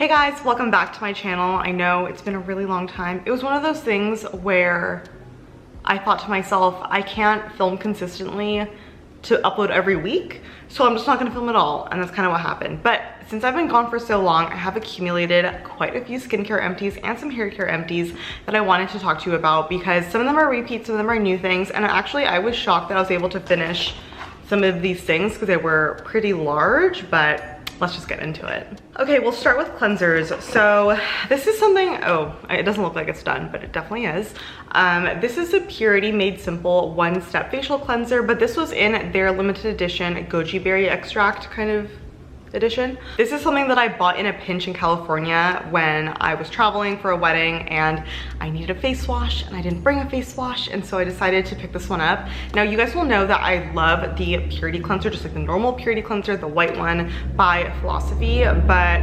Hey guys, welcome back to my channel. I know it's been a really long time. It was one of those things where I thought to myself, I can't film consistently to upload every week, so I'm just not gonna film at all, and that's kind of what happened. But since I've been gone for so long, I have accumulated quite a few skincare empties and some hair care empties that I wanted to talk to you about because some of them are repeats, some of them are new things, and actually I was shocked that I was able to finish some of these things because they were pretty large, but let's just get into it. Okay, we'll start with cleansers. So this is something, oh, it doesn't look like it's done, but it definitely is. This is a Purity Made Simple one-step facial cleanser, but this was in their limited edition goji berry extract kind of edition. This is something that I bought in a pinch in California when I was traveling for a wedding and I needed a face wash and I didn't bring a face wash, and so I decided to pick this one up. Now you guys will know that I love the Purity cleanser, just like the normal Purity cleanser, the white one by Philosophy, but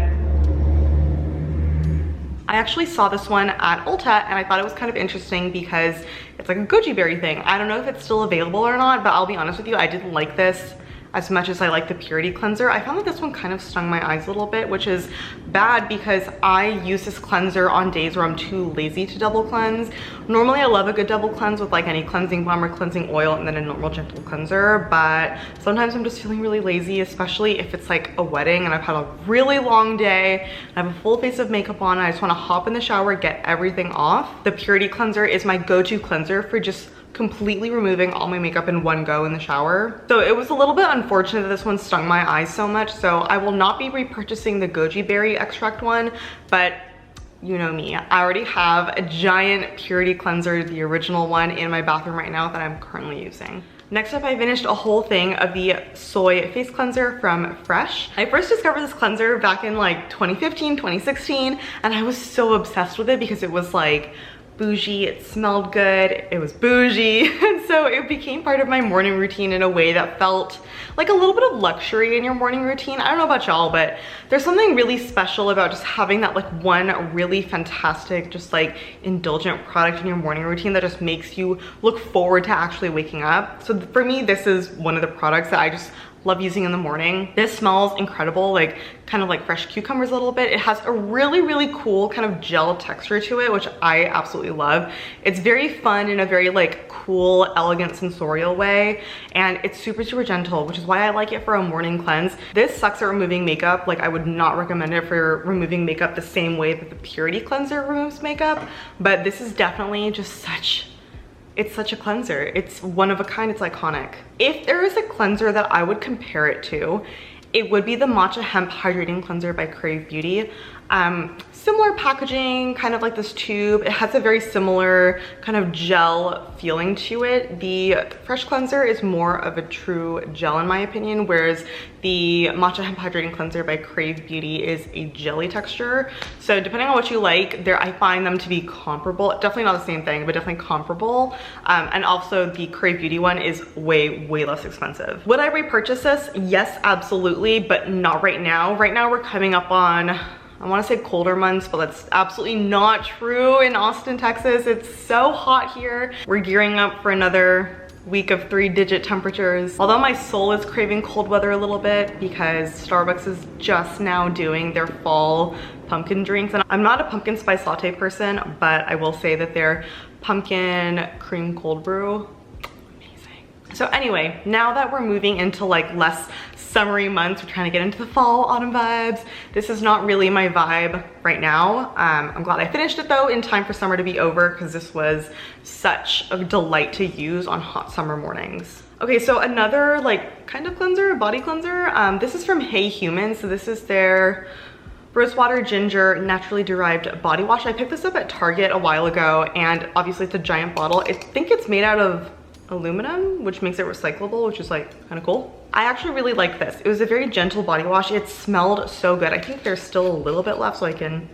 I actually saw this one at Ulta and I thought it was kind of interesting because it's like a goji berry thing. I don't know if it's still available or not, but I'll be honest with you, I didn't like this as much as I like the Purity cleanser. I found that this one kind of stung my eyes a little bit, which is bad because I use this cleanser on days where I'm too lazy to double cleanse. Normally I love a good double cleanse with like any cleansing balm or cleansing oil and then a normal gentle cleanser, but sometimes I'm just feeling really lazy, especially if it's like a wedding and I've had a really long day, I have a full face of makeup on, and I just want to hop in the shower, get everything off. The Purity cleanser is my go-to cleanser for just completely removing all my makeup in one go in the shower. So it was a little bit unfortunate that this one stung my eyes so much, so I will not be repurchasing the goji berry extract one, but you know me, I already have a giant Purity cleanser, the original one, in my bathroom right now that I'm currently using. Next up, I finished a whole thing of the soy face cleanser from Fresh. I first discovered this cleanser back in like 2015, 2016, and I was so obsessed with it because it was like bougie, it smelled good, it was bougie, and so it became part of my morning routine in a way that felt like a little bit of luxury in your morning routine. I don't know about y'all, but there's something really special about just having that like one really fantastic, just like indulgent product in your morning routine that just makes you look forward to actually waking up. So for me, this is one of the products that I just love using in the morning. This smells incredible, like kind of like fresh cucumbers a little bit. It has a really cool kind of gel texture to it, which I absolutely love. It's very fun in a very like cool, elegant, sensorial way, and it's super gentle, which is why I like it for a morning cleanse. This sucks at removing makeup. Like I would not recommend it for removing makeup the same way that the Purity cleanser removes makeup, but this is definitely just it's such a cleanser. It's one of a kind, it's iconic. If there is a cleanser that I would compare it to, it would be the Matcha Hemp Hydrating Cleanser by Crave Beauty. Similar packaging, kind of like this tube. It has a very similar kind of gel feeling to it. The Fresh cleanser is more of a true gel in my opinion, whereas the Matcha Hemp Hydrating Cleanser by Crave Beauty is a jelly texture. So depending on what you like, I find them to be comparable. Definitely not the same thing, but definitely comparable. And also the Crave Beauty one is way less expensive. Would I repurchase this? Yes, absolutely, but not right now. Right now we're coming up on, I want to say colder months, but that's absolutely not true in Austin, Texas. It's so hot here. We're gearing up for another week of 3-digit temperatures. Although my soul is craving cold weather a little bit because Starbucks is just now doing their fall pumpkin drinks. And I'm not a pumpkin spice latte person, but I will say that their pumpkin cream cold brew, so anyway, now that we're moving into like less summery months, we're trying to get into the fall, autumn vibes. This is not really my vibe right now. I'm glad I finished it though in time for summer to be over because this was such a delight to use on hot summer mornings. Okay, so another like kind of cleanser, body cleanser. This is from Hey Human. So this is their Rosewater Ginger Naturally Derived Body Wash. I picked this up at Target a while ago, and obviously it's a giant bottle. I think it's made out of aluminum, which makes it recyclable, which is like kind of cool. I actually really like this. It was a very gentle body wash. It smelled so good. I think there's still a little bit left, so I can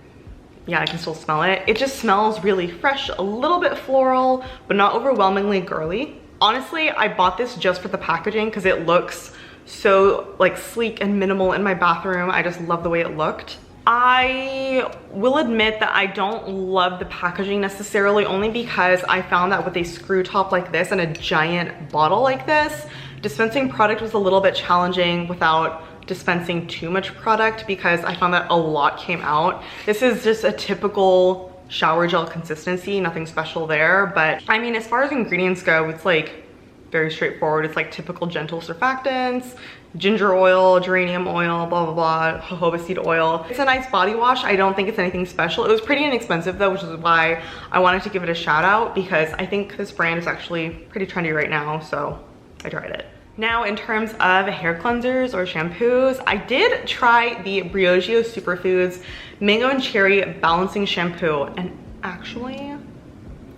still smell it. It just smells really fresh, a little bit floral, but not overwhelmingly girly. Honestly, I bought this just for the packaging because it looks so like sleek and minimal in my bathroom. I just love the way it looked. I will admit that I don't love the packaging necessarily, only because I found that with a screw top like this and a giant bottle like this, dispensing product was a little bit challenging without dispensing too much product because I found that a lot came out. This is just a typical shower gel consistency, nothing special there. But I mean, as far as ingredients go, it's like very straightforward. It's like typical gentle surfactants, ginger oil, geranium oil, blah, blah, blah, jojoba seed oil. It's a nice body wash. I don't think it's anything special. It was pretty inexpensive though, which is why I wanted to give it a shout out because I think this brand is actually pretty trendy right now. So I tried it. Now, in terms of hair cleansers or shampoos, I did try the Briogeo Superfoods Mango and Cherry Balancing Shampoo, and actually,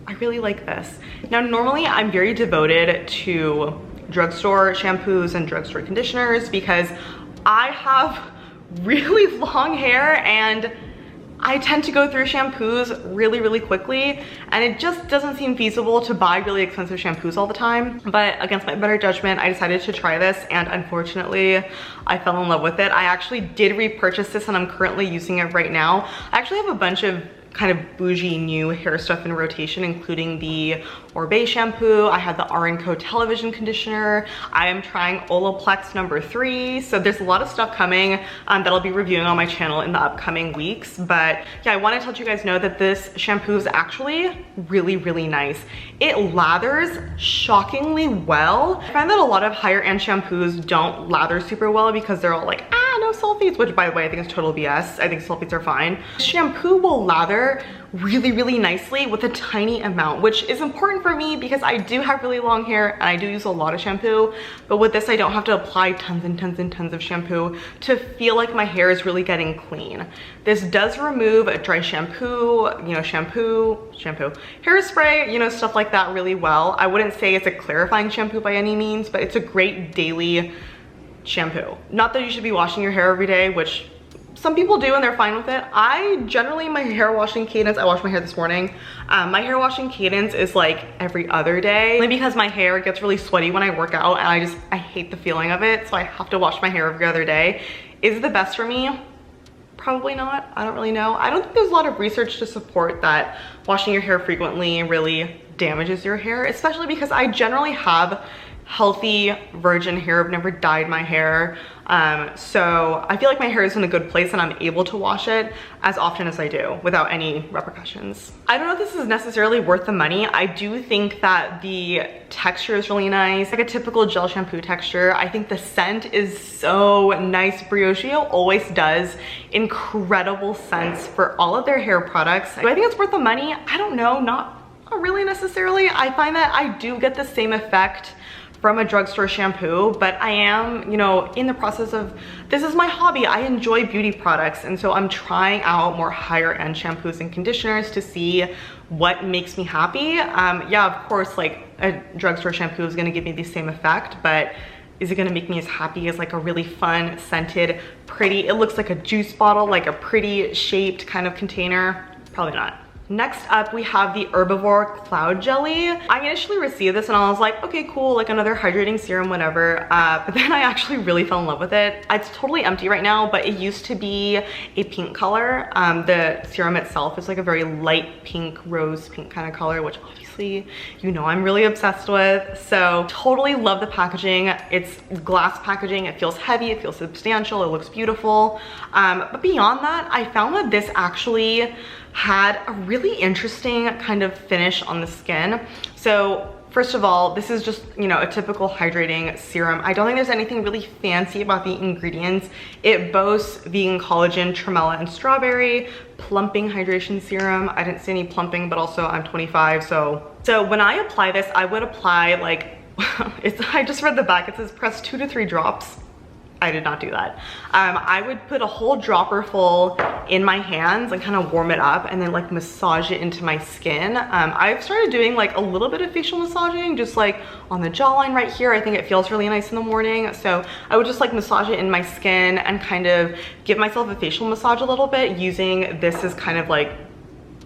I really like this. Now, normally I'm very devoted to drugstore shampoos and drugstore conditioners because I have really long hair and I tend to go through shampoos really, really quickly, and it just doesn't seem feasible to buy really expensive shampoos all the time. But against my better judgment, I decided to try this, and unfortunately, I fell in love with it. I actually did repurchase this, and I'm currently using it right now. I actually have a bunch of kind of bougie new hair stuff in rotation, including the Orbe shampoo. I had the R&Co television conditioner. I am trying Olaplex number 3. So there's a lot of stuff coming that I'll be reviewing on my channel in the upcoming weeks. But yeah, I want to let you guys know that this shampoo is actually really, really nice. It lathers shockingly well. I find that a lot of higher end shampoos don't lather super well because they're all like, no sulfates, which by the way, I think is total BS. I think sulfates are fine. Shampoo will lather really, really nicely with a tiny amount, which is important for me because I do have really long hair and I do use a lot of shampoo. But with this, I don't have to apply tons and tons and tons of shampoo to feel like my hair is really getting clean. This does remove dry shampoo, shampoo, hairspray, stuff like that really well. I wouldn't say it's a clarifying shampoo by any means, but it's a great daily shampoo. Not that you should be washing your hair every day, which some people do and they're fine with it. I generally, my hair washing cadence, I washed my hair this morning. My hair washing cadence is like every other day, only because my hair gets really sweaty when I work out and I hate the feeling of it. So I have to wash my hair every other day. Is it the best for me? Probably not. I don't really know. I don't think there's a lot of research to support that washing your hair frequently really damages your hair, especially because I generally have healthy virgin hair. I've never dyed my hair. So I feel like my hair is in a good place and I'm able to wash it as often as I do without any repercussions. I don't know if this is necessarily worth the money. I do think that the texture is really nice, like a typical gel shampoo texture. I think the scent is so nice. Briogeo always does incredible scents for all of their hair products. Do I think it's worth the money? I don't know, not really necessarily. I find that I do get the same effect from a drugstore shampoo, but I am, in the process of, this is my hobby. I enjoy beauty products, and so I'm trying out more higher end shampoos and conditioners to see what makes me happy. Yeah, of course, like a drugstore shampoo is gonna give me the same effect, but is it gonna make me as happy as like a really fun, scented, pretty, it looks like a juice bottle, like a pretty shaped kind of container? Probably not. Next up, we have the Herbivore Cloud Jelly. I initially received this and I was like, okay, cool, like another hydrating serum, whatever. But then I actually really fell in love with it. It's totally empty right now, but it used to be a pink color. The serum itself is like a very light pink, rose pink kind of color, which obviously, I'm really obsessed with. So totally love the packaging. It's glass packaging. It feels heavy, it feels substantial, it looks beautiful. But beyond that, I found that this actually had a really interesting kind of finish on the skin. So first of all, this is just, a typical hydrating serum. I don't think there's anything really fancy about the ingredients. It boasts vegan collagen, tremella, and strawberry, plumping hydration serum. I didn't see any plumping, but also I'm 25, so when I apply this, I would apply like, I just read the back, it says press 2 to 3 drops. I did not do that. I would put a whole dropper full in my hands and kind of warm it up and then like massage it into my skin. I've started doing like a little bit of facial massaging, just like on the jawline right here. I think it feels really nice in the morning. So I would just like massage it in my skin and kind of give myself a facial massage a little bit using this as kind of like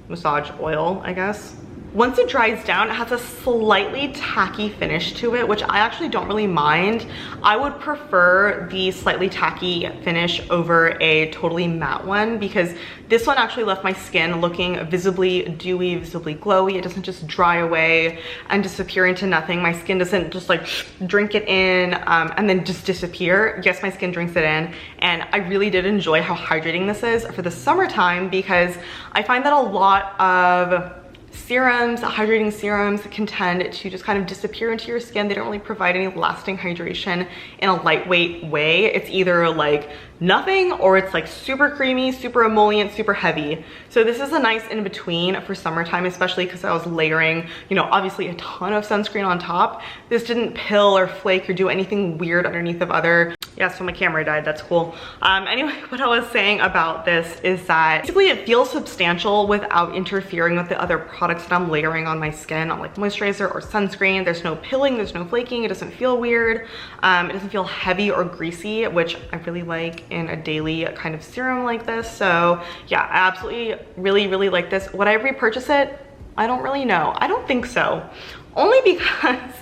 massage oil, I guess. Once it dries down, it has a slightly tacky finish to it, which I actually don't really mind. I would prefer the slightly tacky finish over a totally matte one, because this one actually left my skin looking visibly dewy, visibly glowy. It doesn't just dry away and disappear into nothing. My skin doesn't just like drink it in and then just disappear. Yes, my skin drinks it in, and I really did enjoy how hydrating this is for the summertime, because I find that a lot of serums, hydrating serums, can tend to just kind of disappear into your skin. They don't really provide any lasting hydration in a lightweight way. It's either like nothing, or it's like super creamy, super emollient, super heavy. So this is a nice in between for summertime, especially because I was layering, you know, obviously a ton of sunscreen on top. This didn't pill or flake or do anything weird underneath of other. Yeah, so my camera died, that's cool. Anyway, what I was saying about this is that basically it feels substantial without interfering with the other products that I'm layering on my skin, like moisturizer or sunscreen. There's no pilling, there's no flaking, it doesn't feel weird. It doesn't feel heavy or greasy, which I really like in a daily kind of serum like this. So yeah, I absolutely really like this. Would I repurchase it? I don't really know. I don't think so. Only because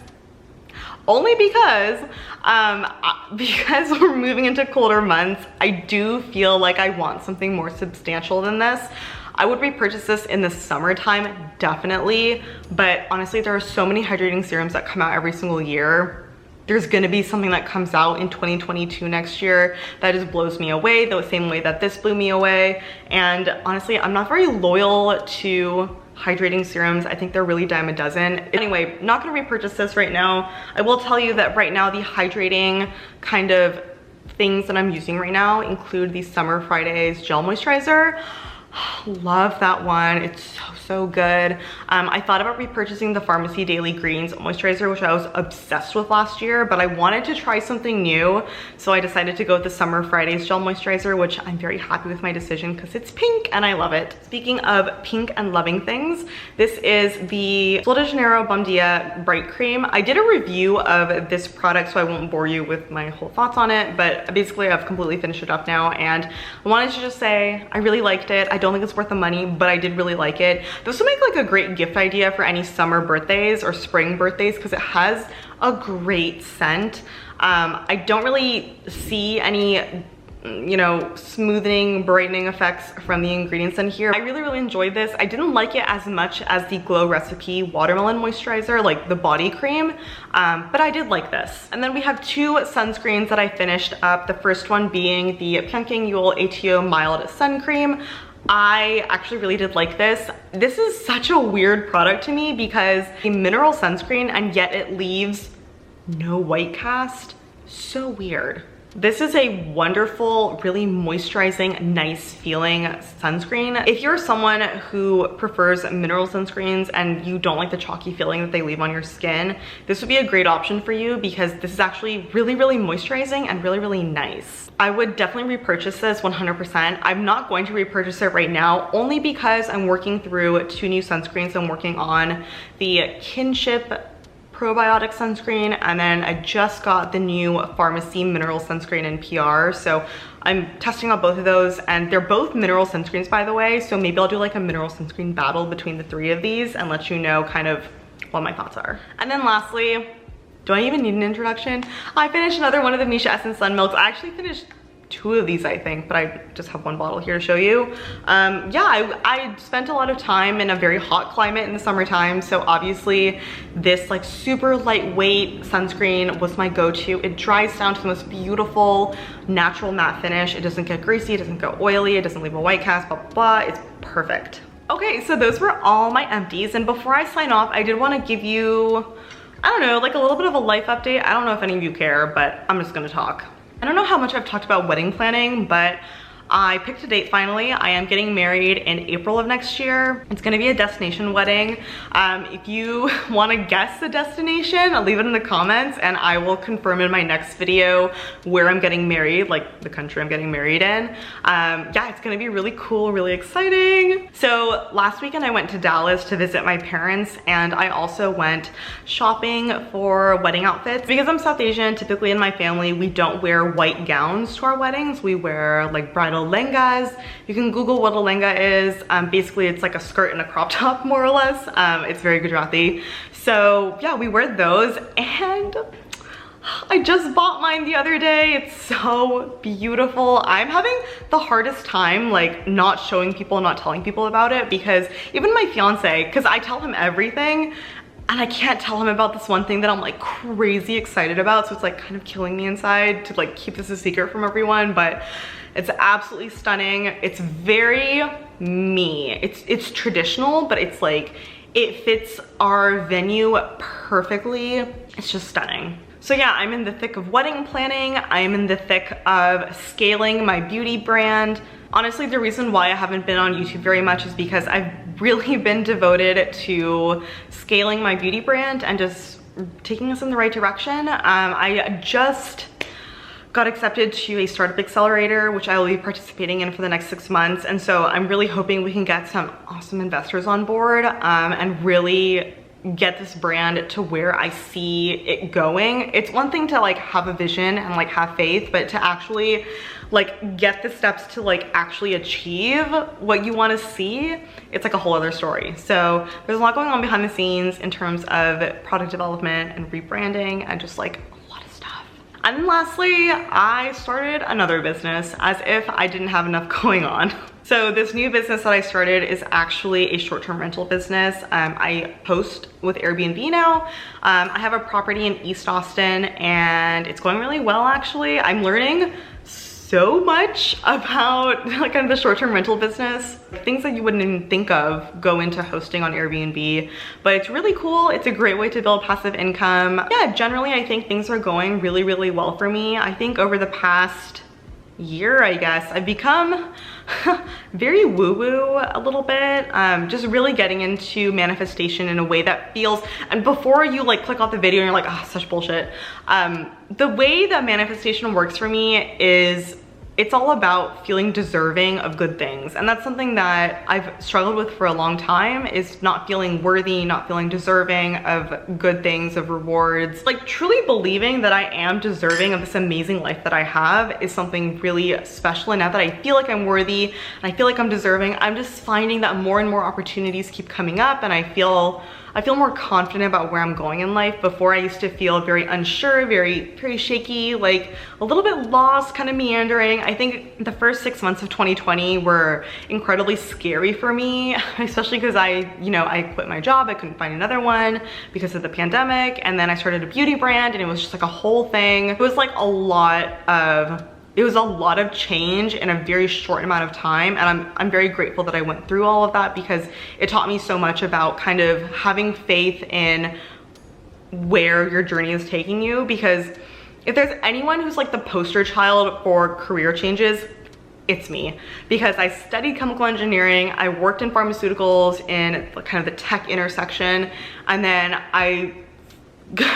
we're moving into colder months, I do feel like I want something more substantial than this. I would repurchase this in the summertime, definitely, but honestly, there are so many hydrating serums that come out every single year. There's gonna be something that comes out in 2022 next year that just blows me away, the same way that this blew me away. And honestly, I'm not very loyal to hydrating serums. I think they're really dime a dozen. Anyway, not gonna repurchase this right now. I will tell you that right now the hydrating kind of things that I'm using right now include the Summer Fridays Gel Moisturizer. Love that one. It's so good. I thought about repurchasing the Pharmacy Daily Greens moisturizer, which I was obsessed with last year, but I wanted to try something new, so I decided to go with the Summer Fridays Gel Moisturizer, which I'm very happy with my decision because it's pink and I love it. Speaking of pink and loving things, this is the Sol de Janeiro Bom Dia Bright Cream. I did a review of this product, so I won't bore you with my whole thoughts on it, but basically I've completely finished it up now, and I wanted to just say I really liked it. I don't think it's worth the money, but I did really like it. This will make like a great gift idea for any summer birthdays or spring birthdays because it has a great scent. I don't really see any, you know, smoothing, brightening effects from the ingredients in here. I really enjoyed this. I didn't like it as much as the Glow Recipe Watermelon Moisturizer, like the body cream, but I did like this. And then we have two sunscreens that I finished up. The first one being the Pyongyang Yul ATO Mild Sun Cream. I actually really did like this. This is such a weird product to me because a mineral sunscreen and yet it leaves no white cast. So weird. This is a wonderful, really moisturizing, nice feeling sunscreen. If you're someone who prefers mineral sunscreens and you don't like the chalky feeling that they leave on your skin, this would be a great option for you because this is actually really moisturizing and really nice. I would definitely repurchase this 100%. I'm not going to repurchase it right now only because I'm working through two new sunscreens. I'm working on the Kinship probiotic sunscreen, and then I just got the new Pharmacy mineral sunscreen in PR, so I'm testing out both of those, and they're both mineral sunscreens, by the way, so maybe I'll do like a mineral sunscreen battle between the three of these and let you know kind of what my thoughts are. And then lastly, do I even need an introduction? I finished another one of the Misha Essence Sun Milks. I actually finished two of these, I think, but I just have one bottle here to show you. Yeah, I spent a lot of time in a very hot climate in the summertime, so obviously this like super lightweight sunscreen was my go-to. It dries down to the most beautiful natural matte finish. It doesn't get greasy, it doesn't go oily, it doesn't leave a white cast, blah. It's perfect. Okay, so those were all my empties, and before I sign off, I did want to give you, I don't know, like a little bit of a life update. I don't know if any of you care, but I'm just gonna talk. I don't know how much I've talked about wedding planning, but I picked a date finally. I am getting married in April of next year. It's gonna be a destination wedding. If you wanna guess the destination, I'll leave it in the comments and I will confirm in my next video where I'm getting married, like the country I'm getting married in. Yeah, it's gonna be really cool, really exciting. So last weekend I went to Dallas to visit my parents, and I also went shopping for wedding outfits. Because I'm South Asian, typically in my family, we don't wear white gowns to our weddings. We wear like bridal entitled Lengas. You can Google what a lenga is. Basically it's like a skirt and a crop top, more or less. It's very Gujarati. So yeah, we wear those, and I just bought mine the other day. It's so beautiful. I'm having the hardest time like not showing people, not telling people about it, because even my fiance, because I tell him everything and I can't tell him about this one thing that I'm like crazy excited about. So it's like kind of killing me inside to like keep this a secret from everyone, but it's absolutely stunning. It's very me. It's traditional, but it's like, it fits our venue perfectly. It's just stunning. So yeah, I'm in the thick of wedding planning. I'm in the thick of scaling my beauty brand. Honestly, the reason why I haven't been on YouTube very much is because I've really been devoted to scaling my beauty brand and just taking us in the right direction. I just got accepted to a startup accelerator, which I will be participating in for the next 6 months. And so I'm really hoping we can get some awesome investors on board and really get this brand to where I see it going. It's one thing to like have a vision and like have faith, but to actually like get the steps to like actually achieve what you want to see, it's like a whole other story. So there's a lot going on behind the scenes in terms of product development and rebranding and just like a lot of stuff. And then lastly, I started another business as if I didn't have enough going on. So this new business that I started is actually a short-term rental business. I host with Airbnb now. I have a property in East Austin and it's going really well actually. I'm learning so much about like kind of the short-term rental business. Things that you wouldn't even think of go into hosting on Airbnb, but it's really cool. It's a great way to build passive income. Yeah, generally I think things are going really, really well for me. I think over the past year, I guess, I've become very woo-woo a little bit, just really getting into manifestation in a way that feels, and before you like click off the video and you're like, oh, such bullshit. The way that manifestation works for me is it's all about feeling deserving of good things. And that's something that I've struggled with for a long time, is not feeling worthy, not feeling deserving of good things, of rewards. Like truly believing that I am deserving of this amazing life that I have is something really special. And now that I feel like I'm worthy and I feel like I'm deserving, I'm just finding that more and more opportunities keep coming up, and I feel more confident about where I'm going in life. Before, I used to feel very unsure, very shaky, like a little bit lost, kind of meandering. I think the first 6 months of 2020 were incredibly scary for me, especially because I quit my job. I couldn't find another one because of the pandemic. And then I started a beauty brand and it was just like a whole thing. It was like a lot of change in a very short amount of time, and I'm very grateful that I went through all of that, because it taught me so much about kind of having faith in where your journey is taking you. Because if there's anyone who's like the poster child for career changes, it's me. Because I studied chemical engineering, I worked in pharmaceuticals in kind of the tech intersection, and then I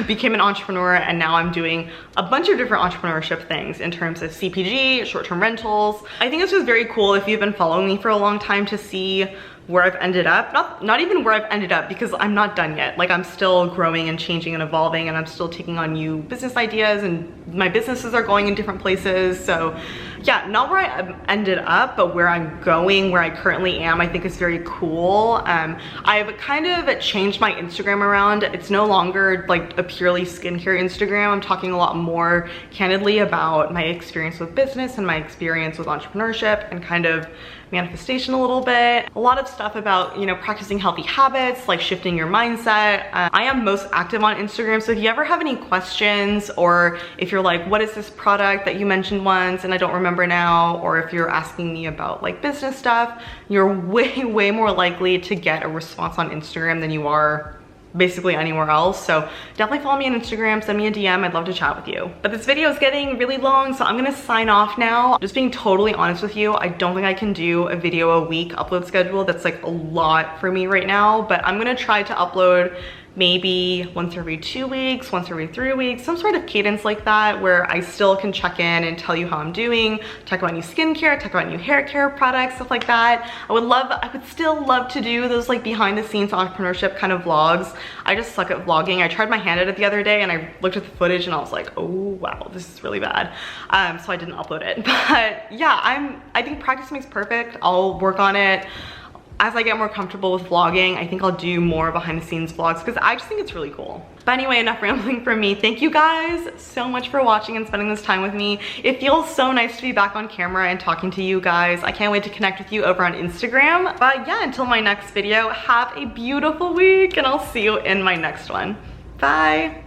became an entrepreneur, and now I'm doing a bunch of different entrepreneurship things in terms of CPG, short-term rentals. I think this was very cool if you've been following me for a long time to see where I've ended up. Not even where I've ended up, because I'm not done yet. Like, I'm still growing and changing and evolving, and I'm still taking on new business ideas, and my businesses are going in different places. So yeah, not where I ended up, but where I'm going, where I currently am, I think is very cool. I've kind of changed my Instagram around. It's no longer like a purely skincare Instagram. I'm talking a lot more candidly about my experience with business and my experience with entrepreneurship and kind of manifestation a little bit. A lot of stuff about, practicing healthy habits, like shifting your mindset. I am most active on Instagram, so if you ever have any questions, or if you're like, what is this product that you mentioned once and I don't remember now, or if you're asking me about like business stuff, you're way more likely to get a response on Instagram than you are basically anywhere else. So definitely follow me on Instagram, send me a DM, I'd love to chat with you. But this video is getting really long, so I'm gonna sign off now. Just being totally honest with you, I don't think I can do a video a week upload schedule. That's like a lot for me right now, but I'm gonna try to upload maybe once every 2 weeks, once every 3 weeks, some sort of cadence like that where I still can check in and tell you how I'm doing, talk about new skincare, talk about new hair care products, stuff like that. I would still love to do those like behind the scenes entrepreneurship kind of vlogs. I just suck at vlogging. I tried my hand at it the other day and I looked at the footage and I was like, oh wow, this is really bad. So I didn't upload it. But yeah, I think practice makes perfect. I'll work on it. As I get more comfortable with vlogging, I think I'll do more behind the scenes vlogs because I just think it's really cool. But anyway, enough rambling from me. Thank you guys so much for watching and spending this time with me. It feels so nice to be back on camera and talking to you guys. I can't wait to connect with you over on Instagram. But yeah, until my next video, have a beautiful week and I'll see you in my next one. Bye.